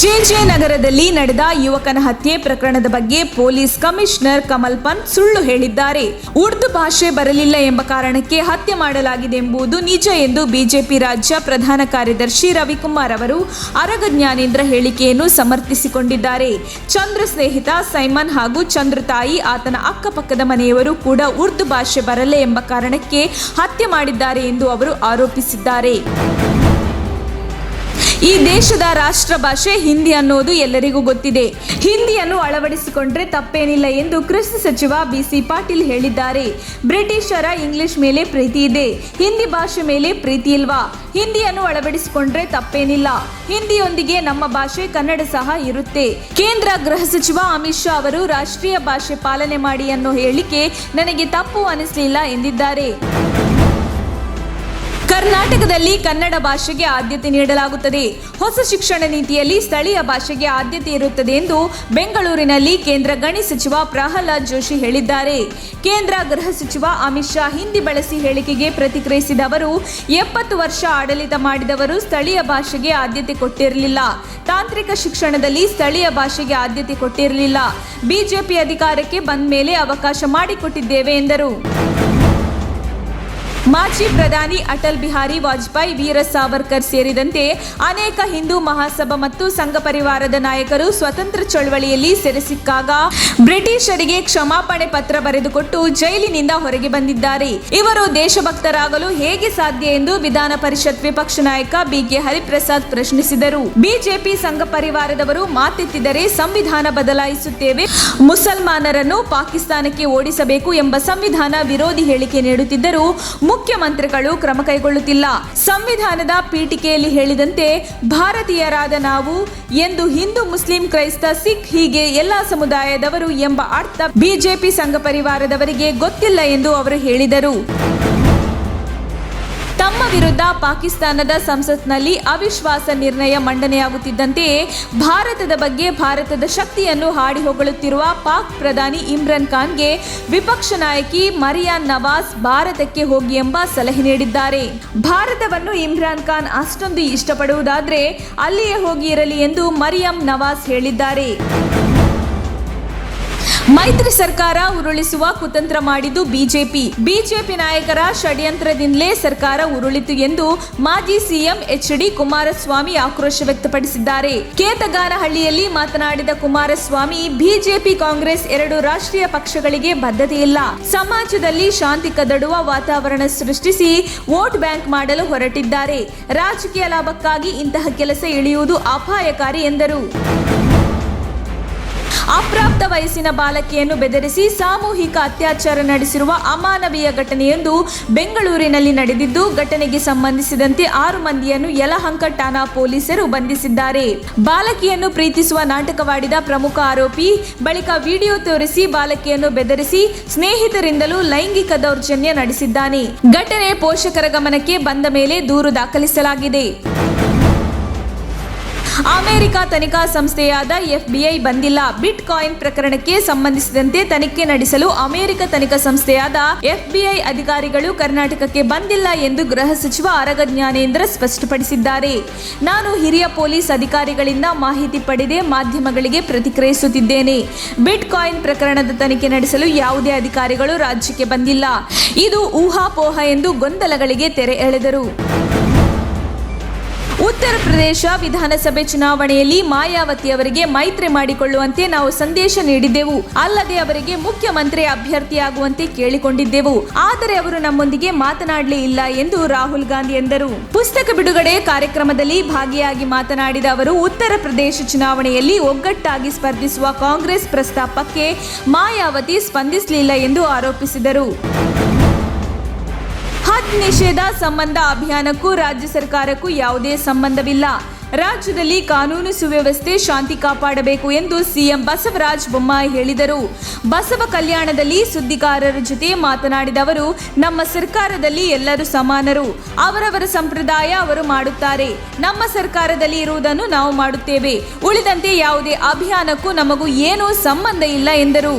JJ ನಗರದಲ್ಲಿ ನಡೆದ ಯುವಕನ ಹತ್ಯೆ ಪ್ರಕರಣದ ಬಗ್ಗೆ ಪೊಲೀಸ್ ಕಮಿಷನರ್ ಕಮಲ್ ಪಂತ್ ಸುಳ್ಳು ಹೇಳಿದ್ದಾರೆ. ಉರ್ದು ಭಾಷೆ ಬರಲಿಲ್ಲ ಎಂಬ ಕಾರಣಕ್ಕೆ ಹತ್ಯೆ ಮಾಡಲಾಗಿದೆ ಎಂಬುದು ನಿಜ ಎಂದು ಬಿಜೆಪಿ ರಾಜ್ಯ ಪ್ರಧಾನ ಕಾರ್ಯದರ್ಶಿ ರವಿಕುಮಾರ್ ಅವರು ಆರಗ ಜ್ಞಾನೇಂದ್ರ ಹೇಳಿಕೆಯನ್ನು ಸಮರ್ಥಿಸಿಕೊಂಡಿದ್ದಾರೆ. ಚಂದ್ರ ಸ್ನೇಹಿತ ಸೈಮನ್ ಹಾಗೂ ಚಂದ್ರ ತಾಯಿ ಆತನ ಅಕ್ಕಪಕ್ಕದ ಮನೆಯವರು ಕೂಡ ಉರ್ದು ಭಾಷೆ ಬರಲ್ಲ ಎಂಬ ಕಾರಣಕ್ಕೆ ಹತ್ಯೆ ಮಾಡಿದ್ದಾರೆ ಎಂದು ಅವರು ಆರೋಪಿಸಿದ್ದಾರೆ. ಈ ದೇಶದ ರಾಷ್ಟ್ರ ಭಾಷೆ ಹಿಂದಿ ಅನ್ನೋದು ಎಲ್ಲರಿಗೂ ಗೊತ್ತಿದೆ. ಹಿಂದಿಯನ್ನು ಅಳವಡಿಸಿಕೊಂಡ್ರೆ ತಪ್ಪೇನಿಲ್ಲ ಎಂದು ಕೃಷಿ ಸಚಿವ ಬಿಸಿ ಪಾಟೀಲ್ ಹೇಳಿದ್ದಾರೆ. ಬ್ರಿಟಿಷರ ಇಂಗ್ಲಿಷ್ ಮೇಲೆ ಪ್ರೀತಿ ಇದೆ, ಹಿಂದಿ ಭಾಷೆ ಮೇಲೆ ಪ್ರೀತಿ ಇಲ್ವಾ? ಹಿಂದಿಯನ್ನು ಅಳವಡಿಸಿಕೊಂಡ್ರೆ ತಪ್ಪೇನಿಲ್ಲ. ಹಿಂದಿಯೊಂದಿಗೆ ನಮ್ಮ ಭಾಷೆ ಕನ್ನಡ ಸಹ ಇರುತ್ತೆ. ಕೇಂದ್ರ ಗೃಹ ಸಚಿವ ಅಮಿತ್ ಶಾ ಅವರು ರಾಷ್ಟ್ರೀಯ ಭಾಷೆ ಪಾಲನೆ ಮಾಡಿ ಅನ್ನೋ ಹೇಳಿಕೆ ನನಗೆ ತಪ್ಪು ಅನಿಸಲಿಲ್ಲ ಎಂದಿದ್ದಾರೆ. ಕರ್ನಾಟಕದಲ್ಲಿ ಕನ್ನಡ ಭಾಷೆಗೆ ಆದ್ಯತೆ ನೀಡಲಾಗುತ್ತದೆ. ಹೊಸ ಶಿಕ್ಷಣ ನೀತಿಯಲ್ಲಿ ಸ್ಥಳೀಯ ಭಾಷೆಗೆ ಆದ್ಯತೆ ಇರುತ್ತದೆ ಎಂದು ಬೆಂಗಳೂರಿನಲ್ಲಿ ಕೇಂದ್ರ ಗಣಿ ಸಚಿವ ಪ್ರಹ್ಲಾದ್ ಜೋಶಿ ಹೇಳಿದ್ದಾರೆ. ಕೇಂದ್ರ ಗೃಹ ಸಚಿವ ಅಮಿತ್ ಶಾ ಹಿಂದಿ ಬಳಸಿ ಹೇಳಿಕೆಗೆ ಪ್ರತಿಕ್ರಿಯಿಸಿದ ಅವರು, 70 ವರ್ಷ ಆಡಳಿತ ಮಾಡಿದವರು ಸ್ಥಳೀಯ ಭಾಷೆಗೆ ಆದ್ಯತೆ ಕೊಟ್ಟಿರಲಿಲ್ಲ. ತಾಂತ್ರಿಕ ಶಿಕ್ಷಣದಲ್ಲಿ ಸ್ಥಳೀಯ ಭಾಷೆಗೆ ಆದ್ಯತೆ ಕೊಟ್ಟಿರಲಿಲ್ಲ. ಬಿಜೆಪಿ ಅಧಿಕಾರಕ್ಕೆ ಬಂದ ಮೇಲೆ ಅವಕಾಶ ಮಾಡಿಕೊಟ್ಟಿದ್ದೇವೆ ಎಂದರು. ಮಾಜಿ ಪ್ರಧಾನಿ ಅಟಲ್ ಬಿಹಾರಿ ವಾಜಪೇಯಿ, ವೀರ ಸಾವರ್ಕರ್ ಸೇರಿದಂತೆ ಅನೇಕ ಹಿಂದೂ ಮಹಾಸಭಾ ಮತ್ತು ಸಂಘ ಪರಿವಾರದ ನಾಯಕರು ಸ್ವತಂತ್ರ ಚಳವಳಿಯಲ್ಲಿ ಸೆರೆಸಿಕ್ಕಾಗ ಬ್ರಿಟಿಷರಿಗೆ ಕ್ಷಮಾಪಣೆ ಪತ್ರ ಬರೆದುಕೊಟ್ಟು ಜೈಲಿನಿಂದ ಹೊರಗೆ ಬಂದಿದ್ದಾರೆ. ಇವರು ದೇಶಭಕ್ತರಾಗಲು ಹೇಗೆ ಸಾಧ್ಯ ಎಂದು ವಿಧಾನ ಪರಿಷತ್ ವಿಪಕ್ಷ ನಾಯಕ ಬಿಕೆ ಹರಿಪ್ರಸಾದ್ ಪ್ರಶ್ನಿಸಿದರು. ಬಿಜೆಪಿ ಸಂಘ ಪರಿವಾರದವರು ಮಾತೆತ್ತಿದರೆ ಸಂವಿಧಾನ ಬದಲಾಯಿಸುತ್ತೇವೆ, ಮುಸಲ್ಮಾನರನ್ನು ಪಾಕಿಸ್ತಾನಕ್ಕೆ ಓಡಿಸಬೇಕು ಎಂಬ ಸಂವಿಧಾನ ವಿರೋಧಿ ಹೇಳಿಕೆ ನೀಡುತ್ತಿದ್ದರೂ ಮುಖ್ಯಮಂತ್ರಿಗಳು ಕ್ರಮ ಕೈಗೊಳ್ಳುತ್ತಿಲ್ಲ. ಸಂವಿಧಾನದ ಪೀಠಿಕೆಯಲ್ಲಿ ಹೇಳಿದಂತೆ ಭಾರತೀಯರಾದ ನಾವು ಎಂದು ಹಿಂದೂ, ಮುಸ್ಲಿಂ, ಕ್ರೈಸ್ತ, ಸಿಖ್ ಹೀಗೆ ಎಲ್ಲಾ ಸಮುದಾಯದವರು ಎಂಬ ಅರ್ಥ ಬಿಜೆಪಿ ಸಂಘ ಪರಿವಾರದವರಿಗೆ ಗೊತ್ತಿಲ್ಲ ಎಂದು ಅವರು ಹೇಳಿದರು. ತಮ್ಮ ವಿರುದ್ಧ ಪಾಕಿಸ್ತಾನದ ಸಂಸತ್ನಲ್ಲಿ ಅವಿಶ್ವಾಸ ನಿರ್ಣಯ ಮಂಡನೆಯಾಗುತ್ತಿದ್ದಂತೆಯೇ ಭಾರತದ ಬಗ್ಗೆ ಭಾರತದ ಶಕ್ತಿಯನ್ನು ಹಾಡಿ ಹೊಗಳುತ್ತಿರುವ ಪಾಕ್ ಪ್ರಧಾನಿ ಇಮ್ರಾನ್ ಖಾನ್ಗೆ ವಿಪಕ್ಷ ನಾಯಕಿ ಮರಿಯಮ್ ನವಾಜ್ ಭಾರತಕ್ಕೆ ಹೋಗಿ ಎಂಬ ಸಲಹೆ ನೀಡಿದ್ದಾರೆ. ಭಾರತವನ್ನು ಇಮ್ರಾನ್ ಖಾನ್ ಅಷ್ಟೊಂದು ಇಷ್ಟಪಡುವುದಾದ್ರೆ ಅಲ್ಲಿಯೇ ಹೋಗಿ ಇರಲಿ ಎಂದು ಮರಿಯಮ್ ನವಾಜ್ ಹೇಳಿದ್ದಾರೆ. ಮೈತ್ರಿ ಸರ್ಕಾರ ಉರುಳಿಸುವ ಕುತಂತ್ರ ಮಾಡಿದ್ದು ಬಿಜೆಪಿ ನಾಯಕರ ಷಡ್ಯಂತ್ರದಿಂದಲೇ ಸರ್ಕಾರ ಉರುಳಿತು ಎಂದು ಮಾಜಿ ಸಿಎಂ ಎಚ್.ಡಿ. ಕುಮಾರಸ್ವಾಮಿ ಆಕ್ರೋಶ ವ್ಯಕ್ತಪಡಿಸಿದ್ದಾರೆ. ಕೇತಗಾನಹಳ್ಳಿಯಲ್ಲಿ ಮಾತನಾಡಿದ ಕುಮಾರಸ್ವಾಮಿ, ಬಿಜೆಪಿ ಕಾಂಗ್ರೆಸ್ ಎರಡು ರಾಷ್ಟ್ರೀಯ ಪಕ್ಷಗಳಿಗೆ ಬದ್ಧತೆ ಇಲ್ಲ. ಸಮಾಜದಲ್ಲಿ ಶಾಂತಿ ಕದಡುವ ವಾತಾವರಣ ಸೃಷ್ಟಿಸಿ ವೋಟ್ ಬ್ಯಾಂಕ್ ಮಾಡಲು ಹೊರಟಿದ್ದಾರೆ. ರಾಜಕೀಯ ಲಾಭಕ್ಕಾಗಿ ಇಂತಹ ಕೆಲಸ ಇಳಿಯುವುದು ಅಪಾಯಕಾರಿ ಎಂದರು. ಅಪ್ರಾಪ್ತ ವಯಸ್ಸಿನ ಬಾಲಕಿಯನ್ನು ಬೆದರಿಸಿ ಸಾಮೂಹಿಕ ಅತ್ಯಾಚಾರ ನಡೆಸಿರುವ ಅಮಾನವೀಯ ಘಟನೆಯೊಂದು ಬೆಂಗಳೂರಿನಲ್ಲಿ ನಡೆದಿದ್ದು, ಘಟನೆಗೆ ಸಂಬಂಧಿಸಿದಂತೆ 6 ಮಂದಿಯನ್ನು ಯಲಹಂಕ ಠಾಣಾ ಪೊಲೀಸರು ಬಂಧಿಸಿದ್ದಾರೆ. ಬಾಲಕಿಯನ್ನು ಪ್ರೀತಿಸುವ ನಾಟಕವಾಡಿದ ಪ್ರಮುಖ ಆರೋಪಿ ಬಳಿಕ ವಿಡಿಯೋ ತೋರಿಸಿ ಬಾಲಕಿಯನ್ನು ಬೆದರಿಸಿ ಸ್ನೇಹಿತರಿಂದಲೂ ಲೈಂಗಿಕ ದೌರ್ಜನ್ಯ ನಡೆಸಿದ್ದಾನೆ. ಘಟನೆ ಪೋಷಕರ ಗಮನಕ್ಕೆ ಬಂದ ಮೇಲೆ ದೂರು ದಾಖಲಿಸಲಾಗಿದೆ. ಅಮೆರಿಕ ತನಿಖಾ ಸಂಸ್ಥೆಯಾದ FBI ಬಂದಿಲ್ಲ. ಬಿಟ್ ಕಾಯಿನ್ ಪ್ರಕರಣಕ್ಕೆ ಸಂಬಂಧಿಸಿದಂತೆ ತನಿಖೆ ನಡೆಸಲು ಅಮೆರಿಕ ತನಿಖಾ ಸಂಸ್ಥೆಯಾದ FBI ಅಧಿಕಾರಿಗಳು ಕರ್ನಾಟಕಕ್ಕೆ ಬಂದಿಲ್ಲ ಎಂದು ಗೃಹ ಸಚಿವ ಆರಗ ಜ್ಞಾನೇಂದ್ರ ಸ್ಪಷ್ಟಪಡಿಸಿದ್ದಾರೆ. ನಾನು ಹಿರಿಯ ಪೊಲೀಸ್ ಅಧಿಕಾರಿಗಳಿಂದ ಮಾಹಿತಿ ಪಡೆದೇ ಮಾಧ್ಯಮಗಳಿಗೆ ಪ್ರತಿಕ್ರಿಯಿಸುತ್ತಿದ್ದೇನೆ. ಬಿಟ್ ಕಾಯಿನ್ ಪ್ರಕರಣದ ತನಿಖೆ ನಡೆಸಲು ಯಾವುದೇ ಅಧಿಕಾರಿಗಳು ರಾಜ್ಯಕ್ಕೆ ಬಂದಿಲ್ಲ. ಇದು ಊಹಾಪೋಹ ಎಂದು ಗೊಂದಲಗಳಿಗೆ ತೆರೆ ಎಳೆದರು. ಉತ್ತರ ಪ್ರದೇಶ ವಿಧಾನಸಭೆ ಚುನಾವಣೆಯಲ್ಲಿ ಮಾಯಾವತಿ ಅವರಿಗೆ ಮೈತ್ರಿ ಮಾಡಿಕೊಳ್ಳುವಂತೆ ನಾವು ಸಂದೇಶ ನೀಡಿದ್ದೆವು. ಅಲ್ಲದೆ ಅವರಿಗೆ ಮುಖ್ಯಮಂತ್ರಿ ಅಭ್ಯರ್ಥಿಯಾಗುವಂತೆ ಕೇಳಿಕೊಂಡಿದ್ದೆವು. ಆದರೆ ಅವರು ನಮ್ಮೊಂದಿಗೆ ಮಾತನಾಡಲೇ ಇಲ್ಲ ಎಂದು ರಾಹುಲ್ ಗಾಂಧಿ ಎಂದರು. ಪುಸ್ತಕ ಬಿಡುಗಡೆ ಕಾರ್ಯಕ್ರಮದಲ್ಲಿ ಭಾಗಿಯಾಗಿ ಮಾತನಾಡಿದ ಅವರು, ಉತ್ತರ ಪ್ರದೇಶ ಚುನಾವಣೆಯಲ್ಲಿ ಒಗ್ಗಟ್ಟಾಗಿ ಸ್ಪರ್ಧಿಸುವ ಕಾಂಗ್ರೆಸ್ ಪ್ರಸ್ತಾಪಕ್ಕೆ ಮಾಯಾವತಿ ಸ್ಪಂದಿಸಲಿಲ್ಲ ಎಂದು ಆರೋಪಿಸಿದರು. ಹಜ್ ನಿಷೇಧ ಸಂಬಂಧ ಅಭಿಯಾನಕ್ಕೂ ರಾಜ್ಯ ಸರ್ಕಾರಕ್ಕೂ ಯಾವುದೇ ಸಂಬಂಧವಿಲ್ಲ. ರಾಜ್ಯದಲ್ಲಿ ಕಾನೂನು ಸುವ್ಯವಸ್ಥೆ, ಶಾಂತಿ ಕಾಪಾಡಬೇಕು ಎಂದು ಸಿಎಂ ಬಸವರಾಜ ಬೊಮ್ಮಾಯಿ ಹೇಳಿದರು. ಬಸವ ಕಲ್ಯಾಣದಲ್ಲಿ ಸುದ್ದಿಗಾರರ ಜೊತೆ ಮಾತನಾಡಿದ ಅವರು, ನಮ್ಮ ಸರ್ಕಾರದಲ್ಲಿ ಎಲ್ಲರೂ ಸಮಾನರು. ಅವರವರ ಸಂಪ್ರದಾಯ ಅವರು ಮಾಡುತ್ತಾರೆ. ನಮ್ಮ ಸರ್ಕಾರದಲ್ಲಿ ಇರುವುದನ್ನು ನಾವು ಮಾಡುತ್ತೇವೆ. ಉಳಿದಂತೆ ಯಾವುದೇ ಅಭಿಯಾನಕ್ಕೂ ನಮಗೂ ಏನೂ ಸಂಬಂಧ ಇಲ್ಲ ಎಂದರು.